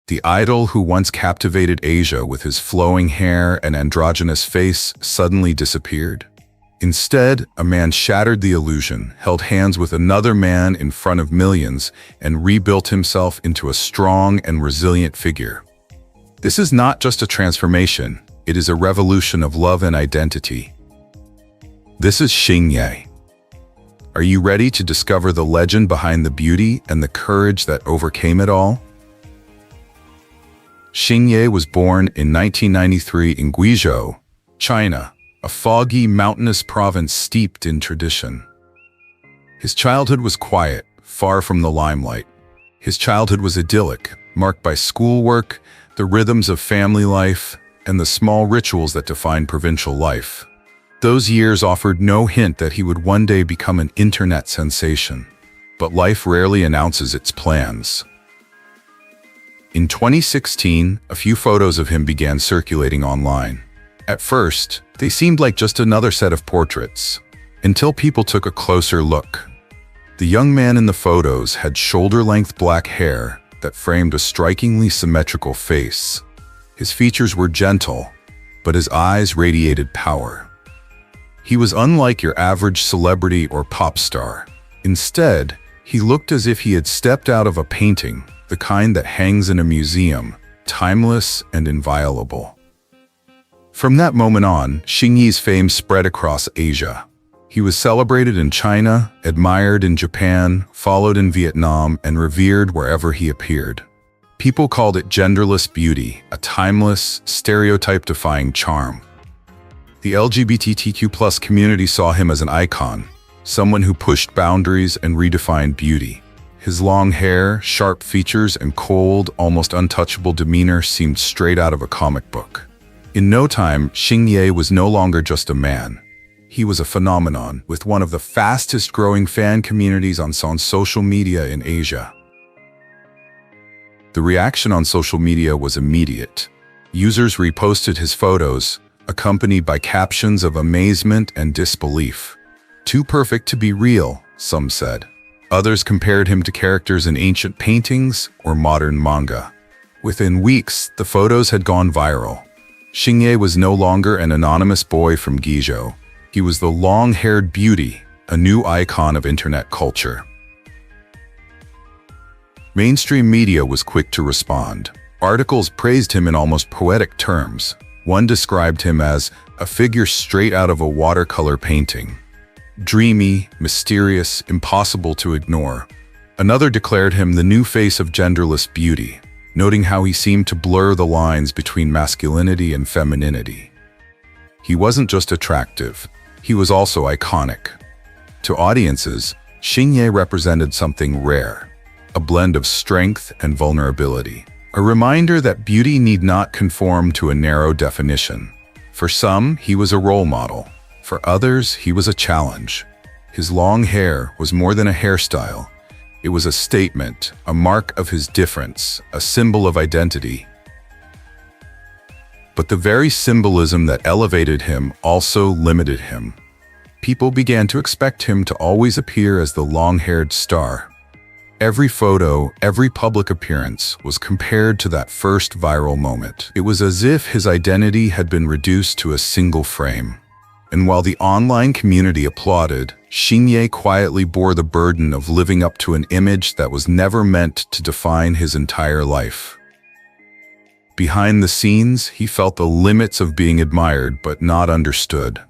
The idol who once captivated Asia with his flowing hair and androgynous face suddenly disappeared. Instead, a man shattered the illusion, held hands with another man in front of millions, and rebuilt himself into a strong and resilient figure. This is not just a transformation, it is a revolution of love and identity. This is Xing Ye. Are you ready to discover the legend behind the beauty and the courage that overcame it all? Xing Ye was born in 1993 in Guizhou, China, a foggy, mountainous province steeped in tradition. His childhood was quiet, far from the limelight. His childhood was idyllic, marked by schoolwork, the rhythms of family life, and the small rituals that define provincial life. Those years offered no hint that he would one day become an internet sensation. But life rarely announces its plans. In 2016, a few photos of him began circulating online. At first, they seemed like just another set of portraits, until people took a closer look. The young man in the photos had shoulder-length black hair that framed a strikingly symmetrical face. His features were gentle, but his eyes radiated power. He was unlike your average celebrity or pop star. Instead, he looked as if he had stepped out of a painting, the kind that hangs in a museum, timeless and inviolable. From that moment on, Xing Ye's fame spread across Asia. He was celebrated in China, admired in Japan, followed in Vietnam, and revered wherever he appeared. People called it genderless beauty, a timeless, stereotype-defying charm. The LGBTQ+ community saw him as an icon, someone who pushed boundaries and redefined beauty. His long hair, sharp features, and cold, almost untouchable demeanor seemed straight out of a comic book. In no time, Xing Ye was no longer just a man. He was a phenomenon, with one of the fastest-growing fan communities on social media in Asia. The reaction on social media was immediate. Users reposted his photos, accompanied by captions of amazement and disbelief. "Too perfect to be real," some said. Others compared him to characters in ancient paintings or modern manga. Within weeks, the photos had gone viral. Xing Ye was no longer an anonymous boy from Guizhou. He was the long-haired beauty, a new icon of internet culture. Mainstream media was quick to respond. Articles praised him in almost poetic terms. One described him as a figure straight out of a watercolor painting. Dreamy, mysterious, impossible to ignore. Another declared him the new face of genderless beauty, noting how he seemed to blur the lines between masculinity and femininity. He wasn't just attractive, he was also iconic. To audiences, Xing Ye represented something rare, a blend of strength and vulnerability. A reminder that beauty need not conform to a narrow definition. For some, he was a role model. For others, he was a challenge. His long hair was more than a hairstyle. It was a statement, a mark of his difference, a symbol of identity. But the very symbolism that elevated him also limited him. People began to expect him to always appear as the long-haired star. Every photo, every public appearance was compared to that first viral moment. It was as if his identity had been reduced to a single frame. And while the online community applauded, Xing Ye quietly bore the burden of living up to an image that was never meant to define his entire life. Behind the scenes, he felt the limits of being admired but not understood.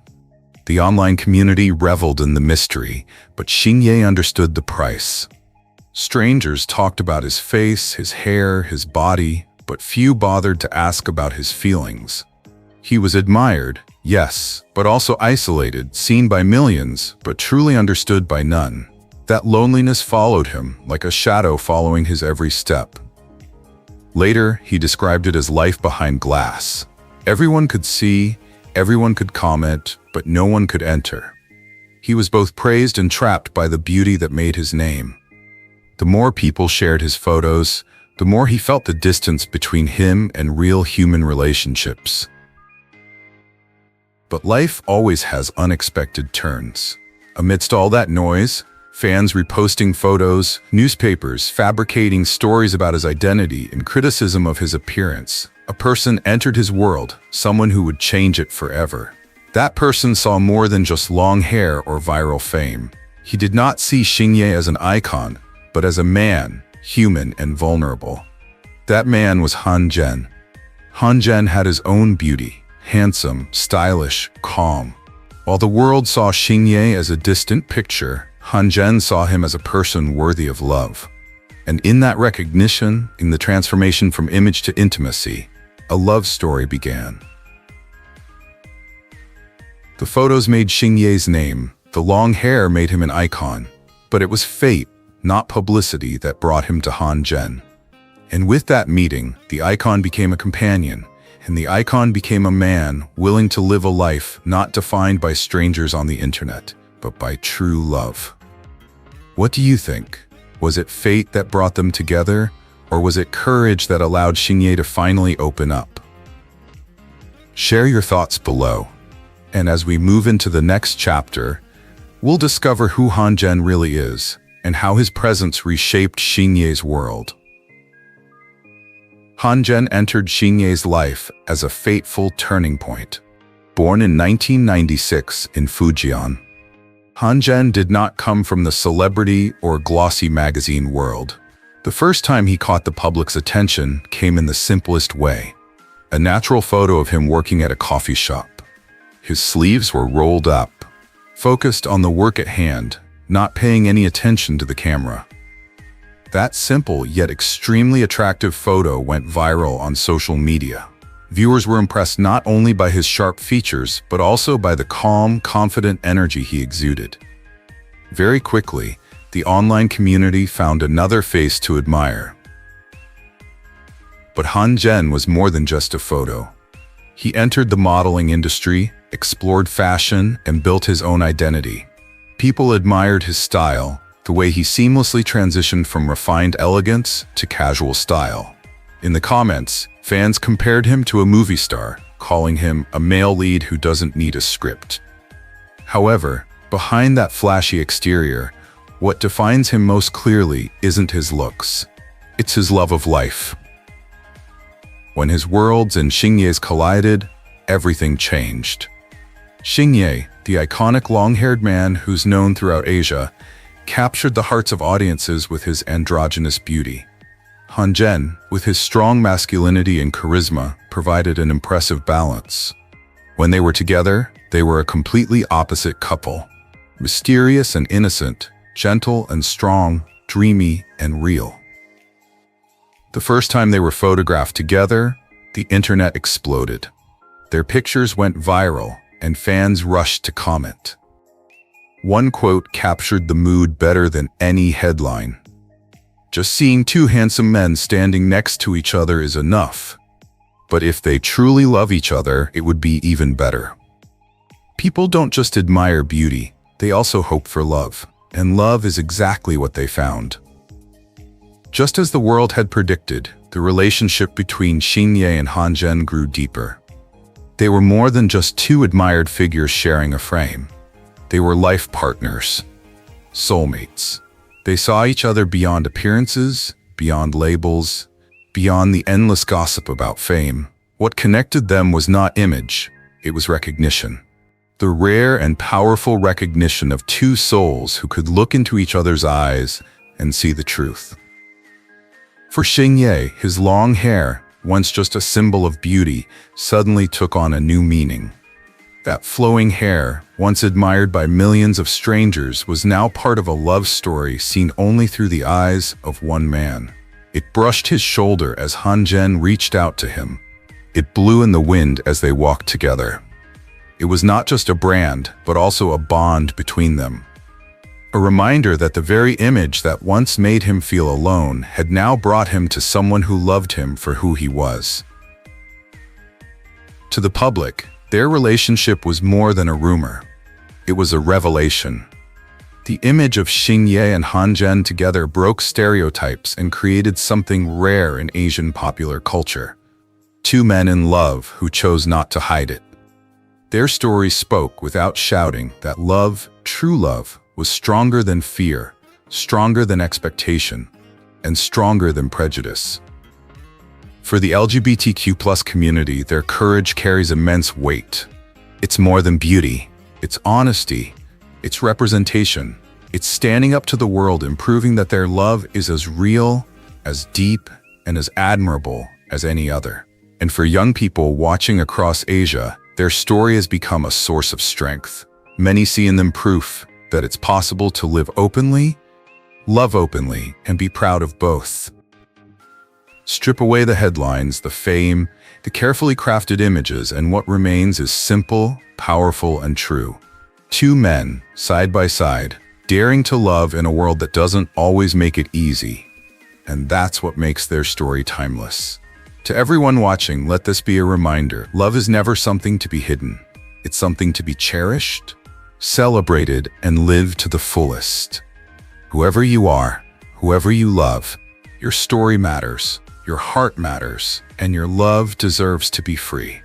The online community reveled in the mystery, but Xing Ye understood the price. Strangers talked about his face, his hair, his body, but few bothered to ask about his feelings. He was admired, yes, but also isolated, seen by millions, but truly understood by none. That loneliness followed him, like a shadow following his every step. Later, he described it as life behind glass. Everyone could see, everyone could comment, but no one could enter. He was both praised and trapped by the beauty that made his name. The more people shared his photos, the more he felt the distance between him and real human relationships. But life always has unexpected turns. Amidst all that noise, Fans reposting photos, newspapers fabricating stories about his identity and criticism of his appearance. A person entered his world, someone who would change it forever. That person saw more than just long hair or viral fame. He did not see Xing Ye as an icon, but as a man, human and vulnerable. That man was Hanzhen. Hanzhen had his own beauty, handsome, stylish, calm. While the world saw Xing Ye as a distant picture, Hanzhen saw him as a person worthy of love. And in that recognition, in the transformation from image to intimacy, a love story began. The photos made Xing Ye's name, the long hair made him an icon, but it was fate, not publicity, that brought him to Hanzhen. And with that meeting, the icon became a companion, and the icon became a man willing to live a life not defined by strangers on the internet, but by true love. What do you think? Was it fate that brought them together, or was it courage that allowed Xing Ye to finally open up? Share your thoughts below. And as we move into the next chapter, we'll discover who Hanzhen really is and how his presence reshaped Xing Ye's world. Hanzhen entered Xing Ye's life as a fateful turning point. Born in 1996 in Fujian, Hanzhen did not come from the celebrity or glossy magazine world. The first time he caught the public's attention came in the simplest way. A natural photo of him working at a coffee shop. His sleeves were rolled up, focused on the work at hand, not paying any attention to the camera. That simple yet extremely attractive photo went viral on social media. Viewers were impressed not only by his sharp features, but also by the calm, confident energy he exuded. Very quickly, the online community found another face to admire. But Hanzhen was more than just a photo. He entered the modeling industry, explored fashion, and built his own identity. People admired his style, the way he seamlessly transitioned from refined elegance to casual style. In the comments, fans compared him to a movie star, calling him a male lead who doesn't need a script. However, behind that flashy exterior, what defines him most clearly isn't his looks. It's his love of life. When his worlds and Xing Ye's collided, everything changed. Xing Ye, the iconic long-haired man who's known throughout Asia, captured the hearts of audiences with his androgynous beauty. Hanzhen, with his strong masculinity and charisma, provided an impressive balance. When they were together, they were a completely opposite couple. Mysterious and innocent, gentle and strong, dreamy and real. The first time they were photographed together, the internet exploded. Their pictures went viral, and fans rushed to comment. One quote captured the mood better than any headline. "Just seeing two handsome men standing next to each other is enough. But if they truly love each other, it would be even better." People don't just admire beauty, they also hope for love. And love is exactly what they found. Just as the world had predicted, the relationship between Xing Ye and Hanzhen grew deeper. They were more than just two admired figures sharing a frame. They were life partners, soulmates. They saw each other beyond appearances, beyond labels, beyond the endless gossip about fame. What connected them was not image, it was recognition. The rare and powerful recognition of two souls who could look into each other's eyes and see the truth. For Xing Ye, his long hair, once just a symbol of beauty, suddenly took on a new meaning. That flowing hair, once admired by millions of strangers, was now part of a love story seen only through the eyes of one man. It brushed his shoulder as Hanzhen reached out to him. It blew in the wind as they walked together. It was not just a brand, but also a bond between them. A reminder that the very image that once made him feel alone had now brought him to someone who loved him for who he was. To the public, their relationship was more than a rumor. It was a revelation. The image of Xing Ye and Hanzhen together broke stereotypes and created something rare in Asian popular culture. Two men in love who chose not to hide it. Their story spoke without shouting that love, true love, was stronger than fear, stronger than expectation, and stronger than prejudice. For the LGBTQ+ community, their courage carries immense weight. It's more than beauty. It's honesty. It's representation. It's standing up to the world and proving that their love is as real, as deep, and as admirable as any other. And for young people watching across Asia, their story has become a source of strength. Many see in them proof that it's possible to live openly, love openly, and be proud of both. Strip away the headlines, the fame, the carefully crafted images, and what remains is simple, powerful, and true. Two men, side by side, daring to love in a world that doesn't always make it easy. And that's what makes their story timeless. To everyone watching, let this be a reminder. Love is never something to be hidden. It's something to be cherished, celebrated, and lived to the fullest. Whoever you are, whoever you love, your story matters, your heart matters, and your love deserves to be free.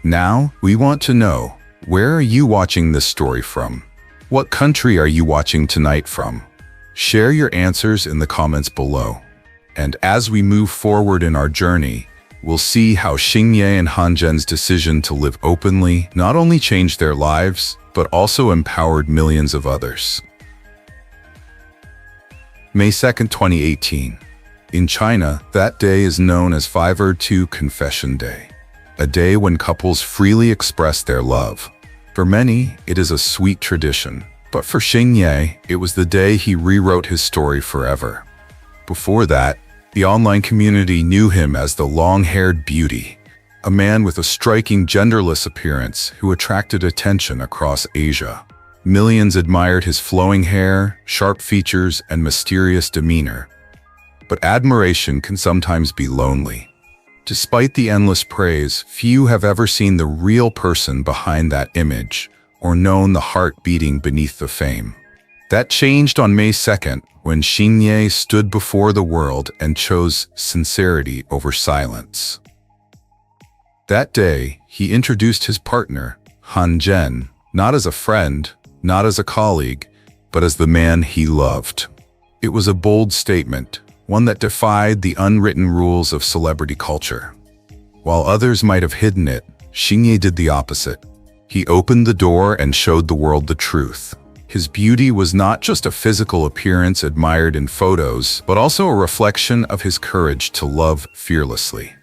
Now, we want to know, where are you watching this story from? What country are you watching tonight from? Share your answers in the comments below. And as we move forward in our journey, we'll see how Xing Ye and Hanzhen's decision to live openly not only changed their lives, but also empowered millions of others. May 2nd, 2018. In China, that day is known as 5/2 Confession Day, a day when couples freely express their love. For many, it is a sweet tradition, but for Xing Ye, it was the day he rewrote his story forever. Before that, the online community knew him as the long-haired beauty, a man with a striking genderless appearance who attracted attention across Asia. Millions admired his flowing hair, sharp features, and mysterious demeanor. But admiration can sometimes be lonely. Despite the endless praise, few have ever seen the real person behind that image or known the heart beating beneath the fame. That changed on May 2nd when Xing Ye stood before the world and chose sincerity over silence. That day, he introduced his partner, Hanzhen, not as a friend, not as a colleague, but as the man he loved. It was a bold statement, one that defied the unwritten rules of celebrity culture. While others might have hidden it, Xing Ye did the opposite. He opened the door and showed the world the truth. His beauty was not just a physical appearance admired in photos, but also a reflection of his courage to love fearlessly.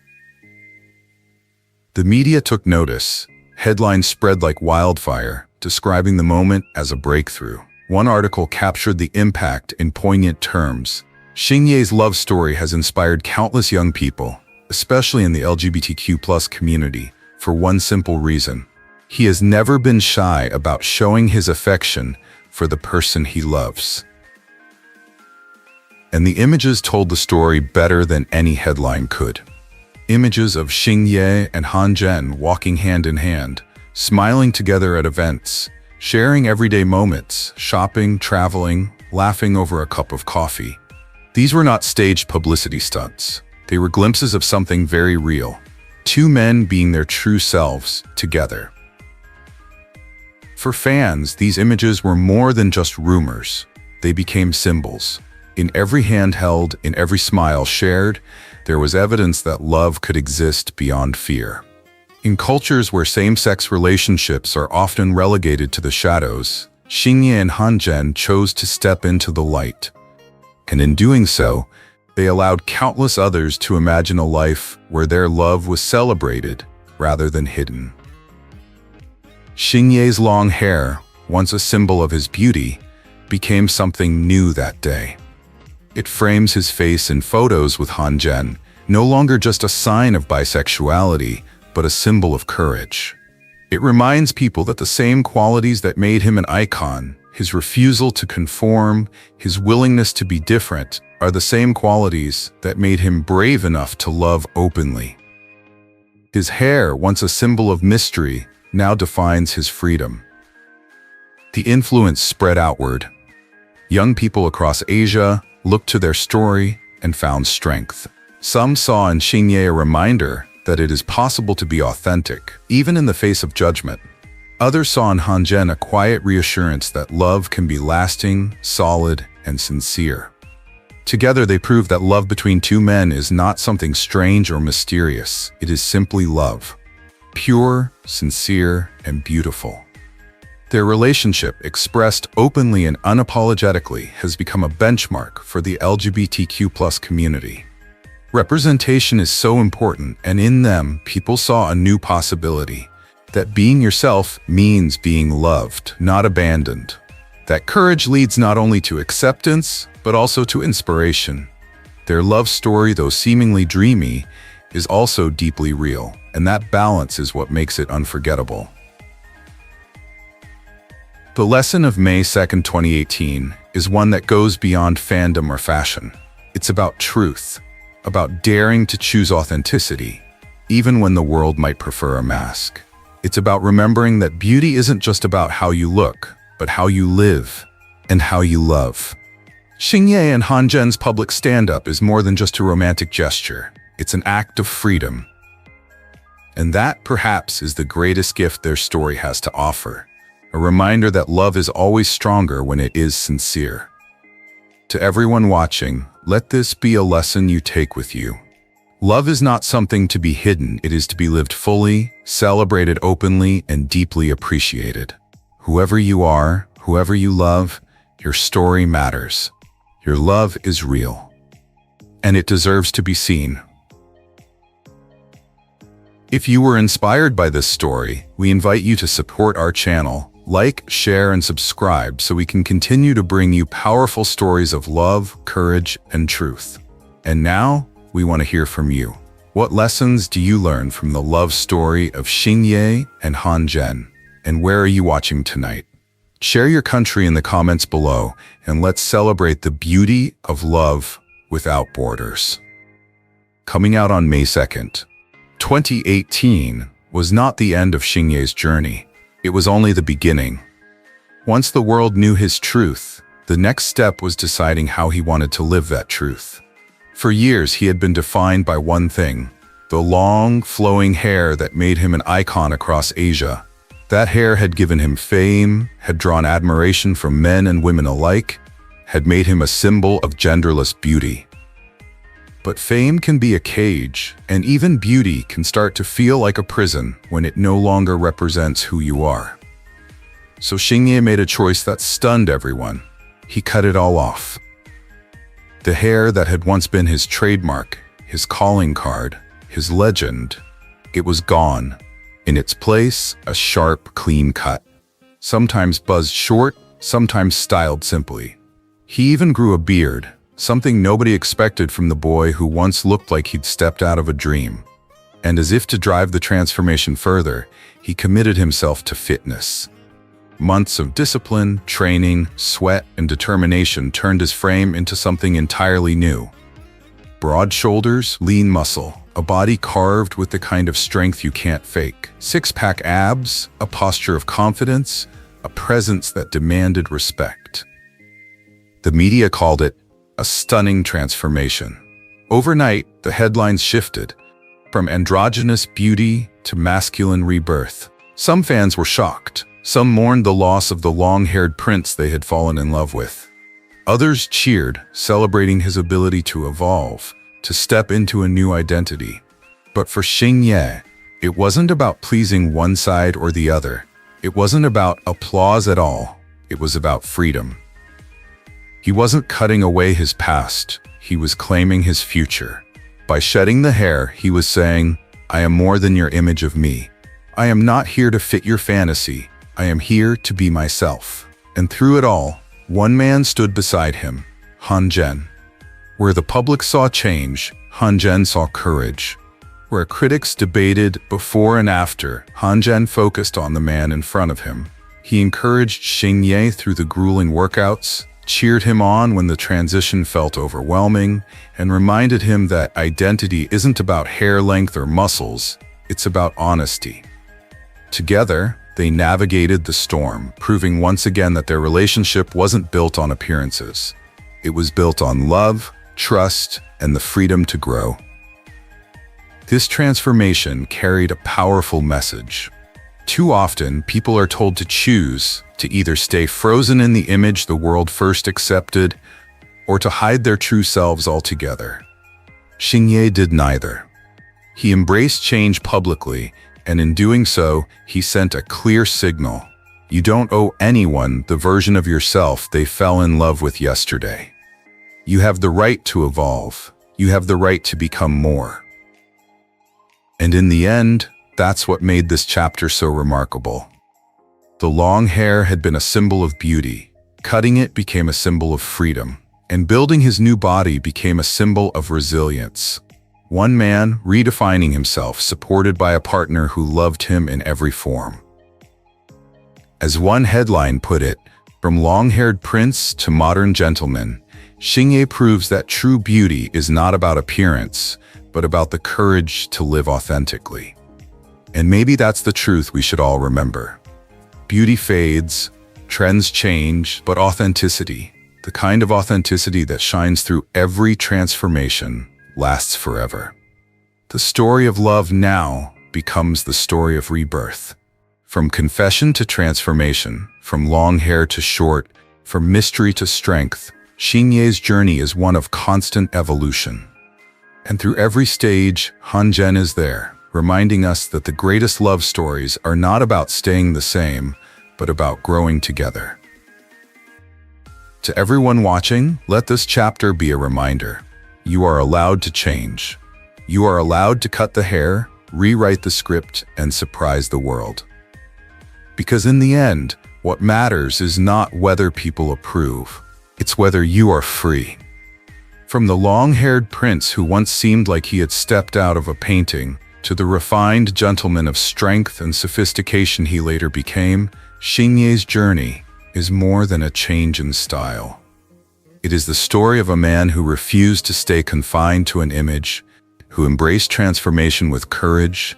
The media took notice. Headlines spread like wildfire, describing the moment as a breakthrough. One article captured the impact in poignant terms. Xing Ye's love story has inspired countless young people, especially in the LGBTQ+ community, for one simple reason. He has never been shy about showing his affection for the person he loves. And the images told the story better than any headline could. Images of Xing Ye and Hanzhen walking hand in hand, smiling together at events, sharing everyday moments, shopping, traveling, laughing over a cup of coffee. These were not staged publicity stunts. They were glimpses of something very real. Two men being their true selves together. For fans, these images were more than just rumors. They became symbols. In every hand held, in every smile shared, there was evidence that love could exist beyond fear. In cultures where same-sex relationships are often relegated to the shadows, Xing Ye and Hanzhen chose to step into the light. And in doing so, they allowed countless others to imagine a life where their love was celebrated rather than hidden. Xing Ye's long hair, once a symbol of his beauty, became something new that day. It frames his face in photos with Hanzhen, no longer just a sign of bisexuality, but a symbol of courage. It reminds people that the same qualities that made him an icon, his refusal to conform, his willingness to be different, are the same qualities that made him brave enough to love openly. His hair, once a symbol of mystery, now defines his freedom. The influence spread outward. Young people across Asia looked to their story and found strength. Some saw in Xing Ye a reminder that it is possible to be authentic, even in the face of judgment. Others saw in Hanzhen a quiet reassurance that love can be lasting, solid, and sincere. Together they proved that love between two men is not something strange or mysterious. It is simply love. Pure, sincere, and beautiful. Their relationship, expressed openly and unapologetically, has become a benchmark for the LGBTQ+ community. Representation is so important, and in them, people saw a new possibility. That being yourself means being loved, not abandoned. That courage leads not only to acceptance, but also to inspiration. Their love story, though seemingly dreamy, is also deeply real, and that balance is what makes it unforgettable. The lesson of May 2nd, 2018 is one that goes beyond fandom or fashion. It's about truth, about daring to choose authenticity, even when the world might prefer a mask. It's about remembering that beauty isn't just about how you look, but how you live and how you love. Xing Ye and Hanzhen's public stand-up is more than just a romantic gesture. It's an act of freedom. And that, perhaps, is the greatest gift their story has to offer. A reminder that love is always stronger when it is sincere. To everyone watching, let this be a lesson you take with you. Love is not something to be hidden, it is to be lived fully, celebrated openly, and deeply appreciated. Whoever you are, whoever you love, your story matters. Your love is real. And it deserves to be seen. If you were inspired by this story, we invite you to support our channel. Like, share, and subscribe so we can continue to bring you powerful stories of love, courage, and truth. And now, we want to hear from you. What lessons do you learn from the love story of Xing Ye and Hanzhen? And where are you watching tonight? Share your country in the comments below, and let's celebrate the beauty of love without borders. Coming out on May 2nd, 2018 was not the end of Xing Ye's journey. It was only the beginning. Once the world knew his truth, the next step was deciding how he wanted to live that truth. For years, he had been defined by one thing: the long, flowing hair that made him an icon across Asia. That hair had given him fame, had drawn admiration from men and women alike, had made him a symbol of genderless beauty. But fame can be a cage, and even beauty can start to feel like a prison when it no longer represents who you are. So Xing Ye made a choice that stunned everyone. He cut it all off. The hair that had once been his trademark, his calling card, his legend, it was gone. In its place, a sharp, clean cut. Sometimes buzzed short, sometimes styled simply. He even grew a beard, something nobody expected from the boy who once looked like he'd stepped out of a dream. And as if to drive the transformation further, he committed himself to fitness. Months of discipline, training, sweat, and determination turned his frame into something entirely new. Broad shoulders, lean muscle, a body carved with the kind of strength you can't fake. Six-pack abs, a posture of confidence, a presence that demanded respect. The media called it a stunning transformation. Overnight, the headlines shifted from androgynous beauty to masculine rebirth. Some fans were shocked. Some mourned the loss of the long-haired prince they had fallen in love with. Others cheered, celebrating his ability to evolve, to step into a new identity. But for Xing Ye, it wasn't about pleasing one side or the other. It wasn't about applause at all. It was about freedom. He wasn't cutting away his past, he was claiming his future. By shedding the hair, he was saying, "I am more than your image of me. I am not here to fit your fantasy. I am here to be myself." And through it all, one man stood beside him, Hanzhen. Where the public saw change, Hanzhen saw courage. Where critics debated before and after, Hanzhen focused on the man in front of him. He encouraged Xing Ye through the grueling workouts, cheered him on when the transition felt overwhelming, and reminded him that identity isn't about hair length or muscles, it's about honesty. Together, they navigated the storm, proving once again that their relationship wasn't built on appearances. It was built on love, trust, and the freedom to grow. This transformation carried a powerful message. Too often, people are told to choose to either stay frozen in the image the world first accepted or to hide their true selves altogether. Xing Ye did neither. He embraced change publicly, and in doing so, he sent a clear signal. You don't owe anyone the version of yourself they fell in love with yesterday. You have the right to evolve. You have the right to become more. And in the end, that's what made this chapter so remarkable. The long hair had been a symbol of beauty. Cutting it became a symbol of freedom. And building his new body became a symbol of resilience. One man redefining himself, supported by a partner who loved him in every form. As one headline put it, from long-haired prince to modern gentleman, Xing Ye proves that true beauty is not about appearance, but about the courage to live authentically. And maybe that's the truth we should all remember. Beauty fades, trends change, but authenticity, the kind of authenticity that shines through every transformation, lasts forever. The story of love now becomes the story of rebirth. From confession to transformation, from long hair to short, from mystery to strength, Xing Ye's journey is one of constant evolution. And through every stage, Hanzhen is there, reminding us that the greatest love stories are not about staying the same, but about growing together. To everyone watching, let this chapter be a reminder. You are allowed to change. You are allowed to cut the hair, rewrite the script, and surprise the world. Because in the end, what matters is not whether people approve, it's whether you are free. From the long-haired prince who once seemed like he had stepped out of a painting, to the refined gentleman of strength and sophistication he later became, Xing Ye's journey is more than a change in style. It is the story of a man who refused to stay confined to an image, who embraced transformation with courage,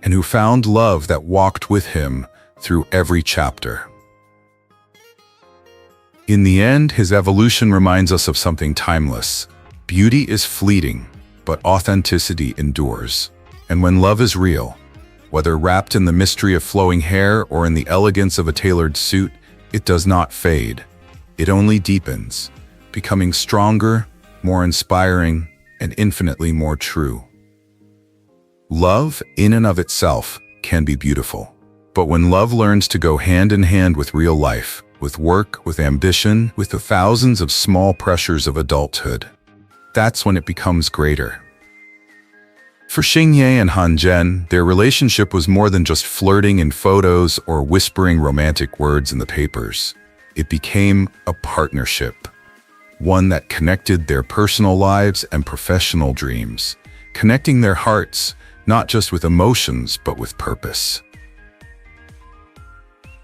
and who found love that walked with him through every chapter. In the end, his evolution reminds us of something timeless. Beauty is fleeting, but authenticity endures. And when love is real, whether wrapped in the mystery of flowing hair or in the elegance of a tailored suit, it does not fade. It only deepens, becoming stronger, more inspiring, and infinitely more true. Love, in and of itself, can be beautiful. But when love learns to go hand in hand with real life, with work, with ambition, with the thousands of small pressures of adulthood, that's when it becomes greater. For Xing Ye and Hanzhen, their relationship was more than just flirting in photos or whispering romantic words in the papers. It became a partnership, one that connected their personal lives and professional dreams, connecting their hearts not just with emotions but with purpose.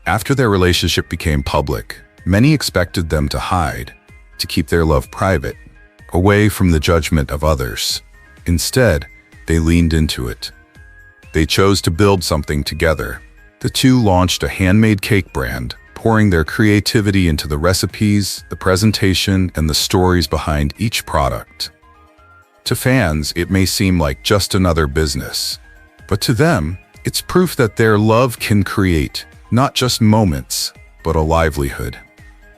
After their relationship became public, many expected them to hide, to keep their love private, away from the judgment of others. Instead, they leaned into it. They chose to build something together. The two launched a handmade cake brand, pouring their creativity into the recipes, the presentation, and the stories behind each product. To fans, it may seem like just another business, but to them, it's proof that their love can create not just moments, but a livelihood.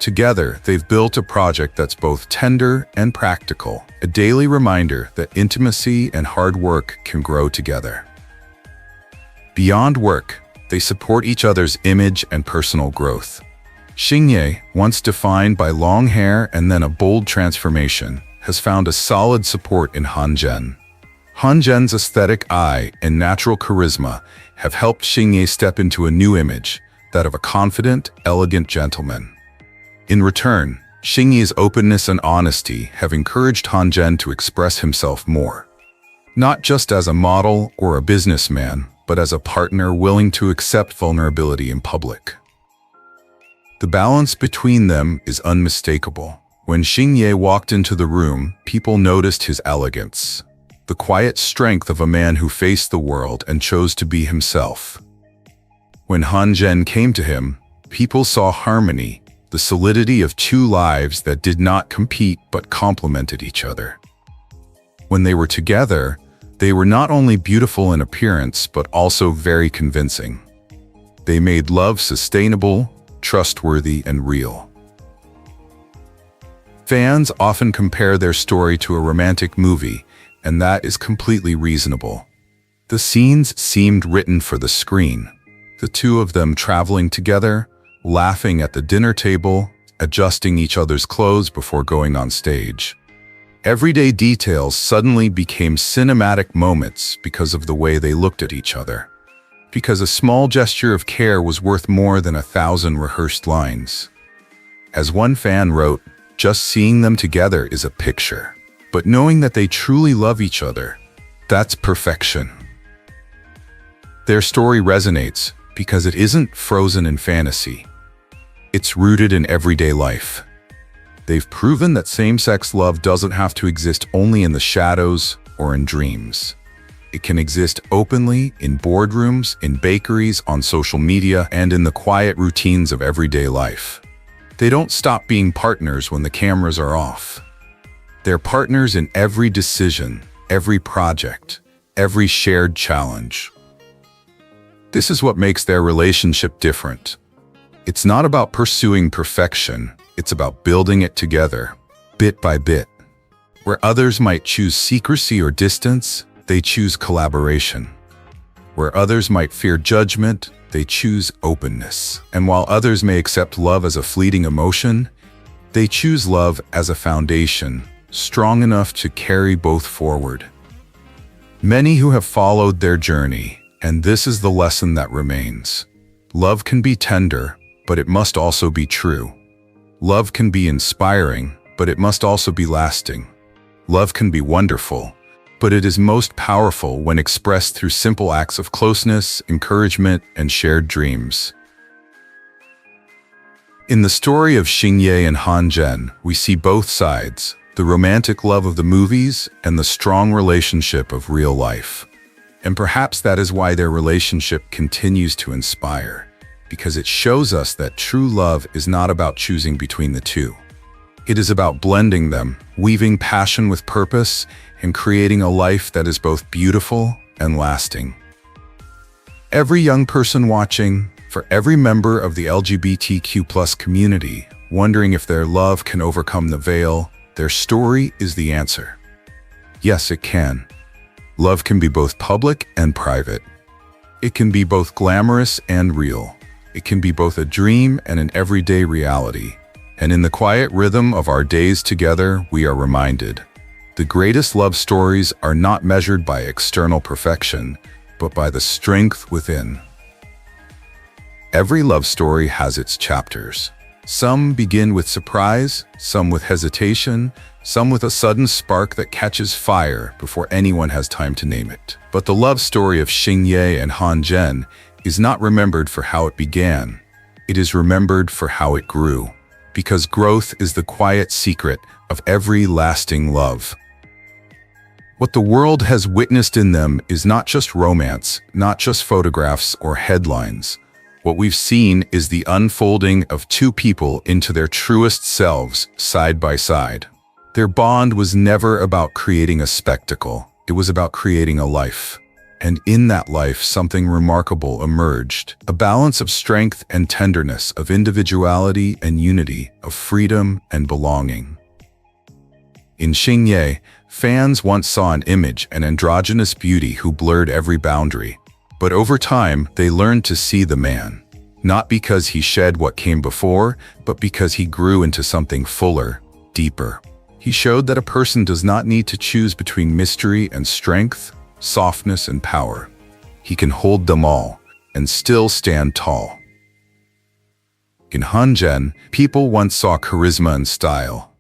Together, they've built a project that's both tender and practical, a daily reminder that intimacy and hard work can grow together. Beyond work, they support each other's image and personal growth. Xing Ye, once defined by long hair and then a bold transformation, has found a solid support in Hanzhen. Hanzhen's aesthetic eye and natural charisma have helped Xing Ye step into a new image, that of a confident, elegant gentleman. In return, Xing Ye's openness and honesty have encouraged Hanzhen to express himself more. Not just as a model or a businessman, but as a partner willing to accept vulnerability in public. The balance between them is unmistakable. When Xing Ye walked into the room, people noticed his elegance, the quiet strength of a man who faced the world and chose to be himself. When Hanzhen came to him, people saw harmony, the solidity of two lives that did not compete but complemented each other. When they were together, they were not only beautiful in appearance but also very convincing. They made love sustainable, trustworthy, and real. Fans often compare their story to a romantic movie, and that is completely reasonable. The scenes seemed written for the screen. The two of them traveling together, laughing at the dinner table, adjusting each other's clothes before going on stage. Everyday details suddenly became cinematic moments because of the way they looked at each other. Because a small gesture of care was worth more than 1,000 rehearsed lines. As one fan wrote, "Just seeing them together is a picture. But knowing that they truly love each other, that's perfection." Their story resonates because it isn't frozen in fantasy. It's rooted in everyday life. They've proven that same-sex love doesn't have to exist only in the shadows or in dreams. It can exist openly in boardrooms, in bakeries, on social media, and in the quiet routines of everyday life. They don't stop being partners when the cameras are off. They're partners in every decision, every project, every shared challenge. This is what makes their relationship different. It's not about pursuing perfection. It's about building it together, bit by bit. Where others might choose secrecy or distance, they choose collaboration. Where others might fear judgment, they choose openness. And while others may accept love as a fleeting emotion, they choose love as a foundation, strong enough to carry both forward. Many who have followed their journey, and this is the lesson that remains. Love can be tender, but it must also be true. Love can be inspiring, but it must also be lasting. Love can be wonderful, but it is most powerful when expressed through simple acts of closeness, encouragement, and shared dreams. In the story of Xing Ye and Hanzhen, we see both sides, the romantic love of the movies and the strong relationship of real life. And perhaps that is why their relationship continues to inspire. Because it shows us that true love is not about choosing between the two. It is about blending them, weaving passion with purpose, and creating a life that is both beautiful and lasting. Every young person watching, for every member of the LGBTQ+ community, wondering if their love can overcome the veil, their story is the answer. Yes, it can. Love can be both public and private. It can be both glamorous and real. It can be both a dream and an everyday reality. And in the quiet rhythm of our days together, we are reminded, the greatest love stories are not measured by external perfection, but by the strength within. Every love story has its chapters. Some begin with surprise, some with hesitation, some with a sudden spark that catches fire before anyone has time to name it. But the love story of Xing Ye and Hanzhen is not remembered for how it began. It is remembered for how it grew, because growth is the quiet secret of every lasting love. What the world has witnessed in them is not just romance, not just photographs or headlines. What we've seen is the unfolding of two people into their truest selves, side by side. Their bond was never about creating a spectacle. It was about creating a life. And in that life, something remarkable emerged. A balance of strength and tenderness, of individuality and unity, of freedom and belonging. In Xing Ye, fans once saw an image, an androgynous beauty who blurred every boundary. But over time, they learned to see the man. Not because he shed what came before, but because he grew into something fuller, deeper. He showed that a person does not need to choose between mystery and strength, softness and power. He can hold them all and still stand tall. In Hanzhen, people once saw charisma and style.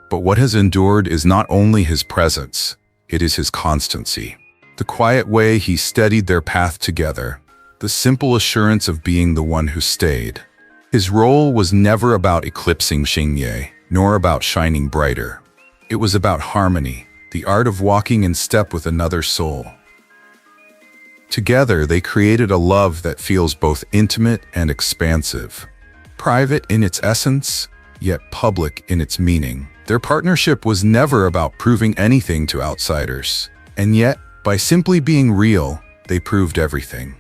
But what has endured is not only his presence, it is his constancy. The quiet way he steadied their path together, the simple assurance of being the one who stayed. His role was never about eclipsing Xing Ye, nor about shining brighter. It was about harmony, the art of walking in step with another soul. Together, they created a love that feels both intimate and expansive. Private in its essence, yet public in its meaning. Their partnership was never about proving anything to outsiders. And yet, by simply being real, they proved everything.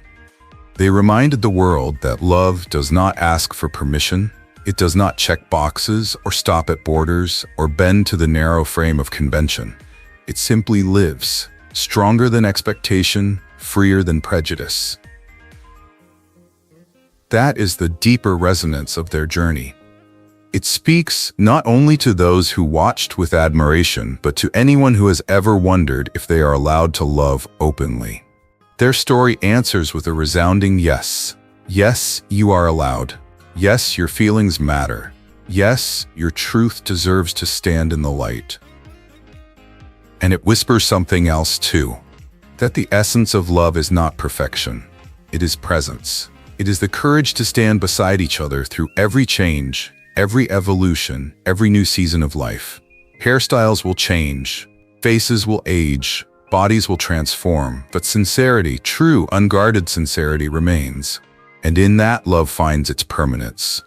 They reminded the world that love does not ask for permission, it does not check boxes or stop at borders or bend to the narrow frame of convention. It simply lives, stronger than expectation, freer than prejudice. That is the deeper resonance of their journey. It speaks not only to those who watched with admiration, but to anyone who has ever wondered if they are allowed to love openly. Their story answers with a resounding yes. Yes, you are allowed. Yes, your feelings matter. Yes, your truth deserves to stand in the light. And it whispers something else too, that the essence of love is not perfection. It is presence. It is the courage to stand beside each other through every change, every evolution, every new season of life. Hairstyles will change, faces will age, bodies will transform, but sincerity, true, unguarded sincerity remains. And in that, love finds its permanence.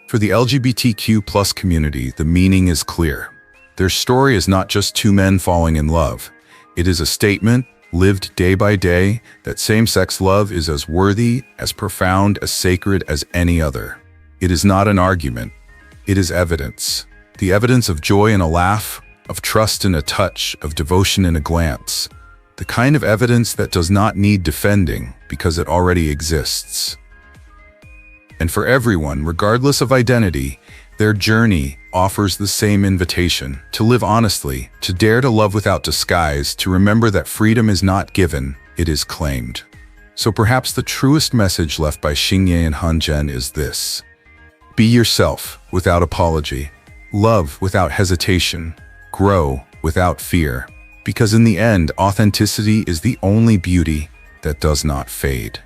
For the LGBTQ+ community, the meaning is clear. Their story is not just two men falling in love. It is a statement, lived day by day, that same-sex love is as worthy, as profound, as sacred as any other. It is not an argument. It is evidence. The evidence of joy in a laugh, of trust in a touch, of devotion in a glance. The kind of evidence that does not need defending because it already exists. And for everyone, regardless of identity, their journey offers the same invitation: to live honestly, to dare to love without disguise, to remember that freedom is not given, it is claimed. So perhaps the truest message left by Xing Ye and Hanzhen is this: be yourself without apology, love without hesitation, grow without fear, because in the end, authenticity is the only beauty that does not fade.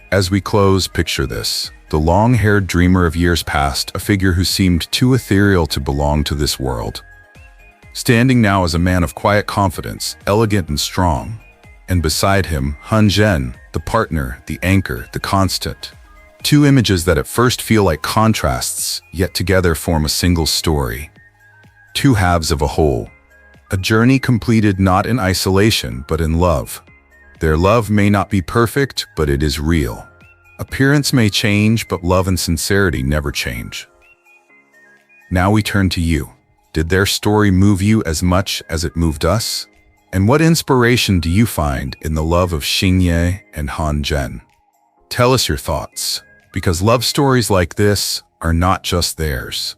As we close, picture this: the long-haired dreamer of years past, a figure who seemed too ethereal to belong to this world. Standing now as a man of quiet confidence, elegant and strong. And beside him, Hanzhen, the partner, the anchor, the constant. Two images that at first feel like contrasts, yet together form a single story. Two halves of a whole. A journey completed not in isolation, but in love. Their love may not be perfect, but it is real. Appearance may change, but love and sincerity never change. Now we turn to you. Did their story move you as much as it moved us? And what inspiration do you find in the love of Xing Ye and Hanzhen? Tell us your thoughts, because love stories like this are not just theirs.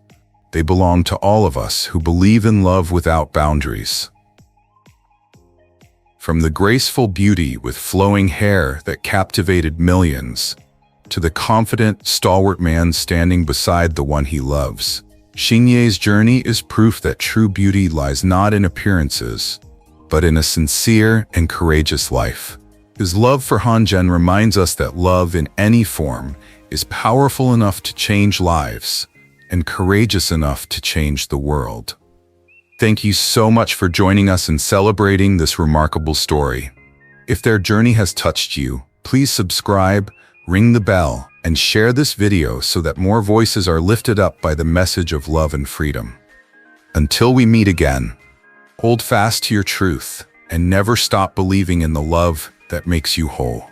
They belong to all of us who believe in love without boundaries. From the graceful beauty with flowing hair that captivated millions, to the confident, stalwart man standing beside the one he loves, Xing Ye's journey is proof that true beauty lies not in appearances, but in a sincere and courageous life. His love for Hanzhen reminds us that love in any form is powerful enough to change lives and courageous enough to change the world. Thank you so much for joining us in celebrating this remarkable story. If their journey has touched you, please subscribe, ring the bell, and share this video so that more voices are lifted up by the message of love and freedom. Until we meet again, hold fast to your truth and never stop believing in the love that makes you whole.